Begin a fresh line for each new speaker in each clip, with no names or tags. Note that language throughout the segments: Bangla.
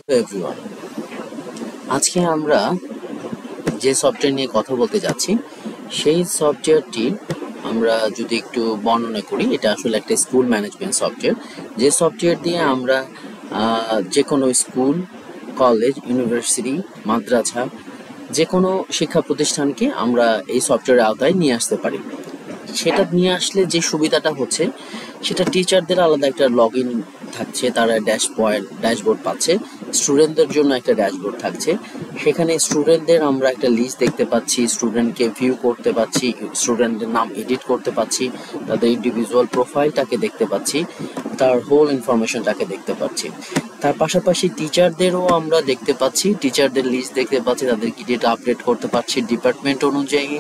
এভরিওয়ান, আজকে আমরা যে সফটওয়্যার নিয়ে কথা বলতে যাচ্ছি সেই সফটওয়্যারটি আমরা যদি একটু বর্ণনা করি, এটা আসলে একটা স্কুল ম্যানেজমেন্ট সফটওয়্যার। যে সফটওয়্যার দিয়ে আমরা যে কোনো স্কুল, কলেজ, ইউনিভার্সিটি, মাদ্রাসা, যে কোনো শিক্ষা প্রতিষ্ঠানকে আমরা এই সফটওয়্যারের আওতায় নিয়ে আসতে পারি। সেটা নিয়ে আসলে যে সুবিধাটা হচ্ছে, সেটা টিচারদের আলাদা একটা লগ ইন থাকছে, তারা ড্যাশবোর্ড পাচ্ছে। স্টুডেন্টদের জন্য একটা ড্যাশবোর্ড থাকছে, সেখানে স্টুডেন্টদের আমরা একটা লিস্ট দেখতে পাচ্ছি, স্টুডেন্টকে ভিউ করতে পাচ্ছি, স্টুডেন্টদের নাম এডিট করতে পাচ্ছি, তাদের ইন্ডিভিজুয়াল প্রোফাইলটাকে দেখতে পাচ্ছি, তার হোল ইনফরমেশনটাকে দেখতে পাচ্ছি। তার পাশাপাশি টিচারদেরও আমরা দেখতে পাচ্ছি, টিচারদের লিস্ট দেখতে পাচ্ছি, তাদের কি ডেটা আপডেট করতে পারছি। ডিপার্টমেন্ট অনুযায়ী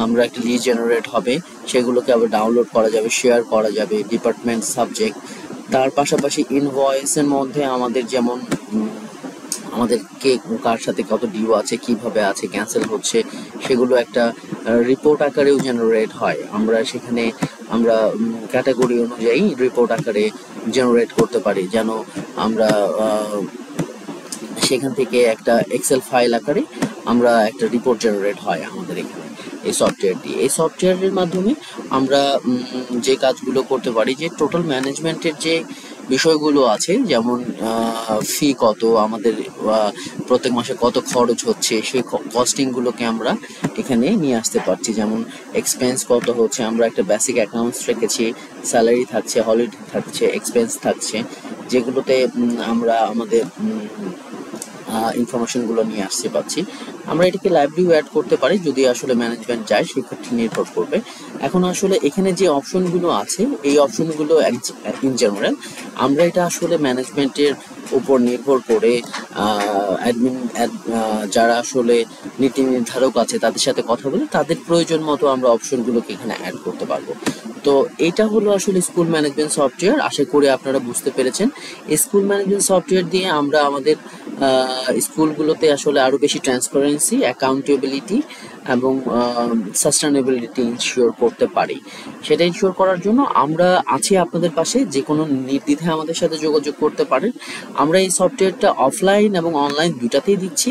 আমরা একটা লিস্ট জেনারেট হবে, সেগুলোকে আবার ডাউনলোড করা যাবে, শেয়ার করা যাবে, ডিপার্টমেন্ট, সাবজেক্ট। তার পাশাপাশি ইনভয়েসের মধ্যে আমাদের যেমন আমাদের কে কার সাথে কত ডিউ আছে, কিভাবে আছে, ক্যান্সেল হচ্ছে, সেগুলো একটা রিপোর্ট আকারেও জেনারেট হয়। আমরা ক্যাটাগরি অনুযায়ী রিপোর্ট আকারে জেনারেট করতে পারি, যেন আমরা সেখান থেকে একটা এক্সেল ফাইল আকারে আমরা একটা রিপোর্ট জেনারেট হয় আমাদের এখানে এই সফটওয়্যার দিয়ে। এই সফটওয়্যারের মাধ্যমে আমরা যে কাজগুলো করতে পারি, যে টোটাল ম্যানেজমেন্টের যে বিষয়গুলো আছে, যেমন ফি কত আমাদের, প্রত্যেক মাসে কত খরচ হচ্ছে, সেই কস্টিংগুলোকে আমরা এখানে নিয়ে আসতে পারছি। যেমন এক্সপেন্স কত হচ্ছে, আমরা একটা বেসিক অ্যাকাউন্টস রেখেছি, স্যালারি থাকছে, হলিডে থাকছে, এক্সপেন্স থাকছে, যেগুলোতে আমরা আমাদের ইনফরমেশনগুলো নিয়ে আসতে পারছি। আমরা এটাকে লাইব্রেরিও অ্যাড করতে পারি, যদি আসলে ম্যানেজমেন্ট চায়, সেক্ষেত্রে নির্ভর করবে। এখন আসলে এখানে যে অপশনগুলো আছে, এই অপশনগুলো ইন জেনারেল আমরা এটা আসলে ম্যানেজমেন্টের উপর নির্ভর করে অ্যাডমিন যারা আসলে নীতি নির্ধারক আছে তাদের সাথে কথা বলে তাদের প্রয়োজন মতো আমরা অপশনগুলোকে এখানে অ্যাড করতে পারবো। তো এটা হলো আসলে স্কুল ম্যানেজমেন্ট সফটওয়্যার। আশা করি আপনারা বুঝতে পেরেছেন। স্কুল ম্যানেজমেন্ট সফটওয়্যার দিয়ে আমরা আমাদের স্কুলগুলোতে আসলে আরো বেশি ট্রান্সপারেন্সি, অ্যাকাউন্টেবিলিটি এবং সাস্টেনেবিলিটি ইনশিওর করতে পারি। সেটা ইনশিওর করার জন্য আমরা আছি আপনাদের পাশে, যে কোনো নির্দ্বিধায় আমাদের সাথে যোগাযোগ করতে পারেন। আমরা এই সফটওয়্যারটা অফলাইন এবং অনলাইন দুটাতেই দিচ্ছি।